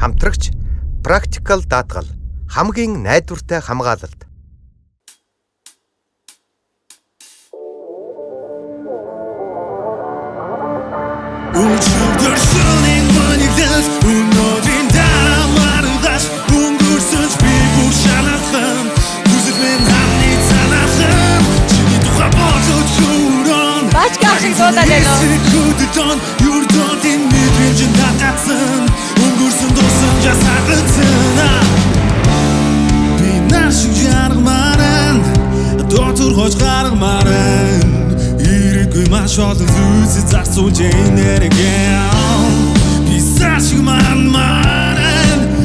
хамтрагч Practical даатгал хамгийн найдвартай хамгаалалт. Бачка шиг дуудаад байна уу? Маш олон зүйлс зарцуулж энерген бисаа шиг маань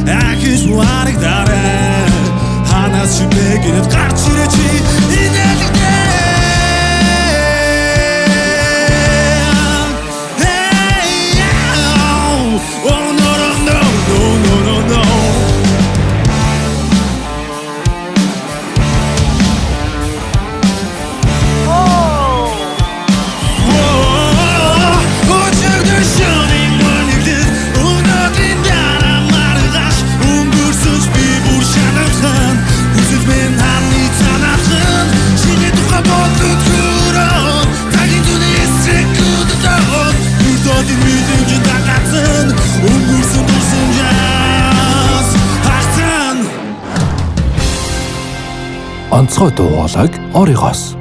ахиж харагдаарай ханаас шүбэгэнэд гарч ирэж онцгой дуу хоолойг оригоос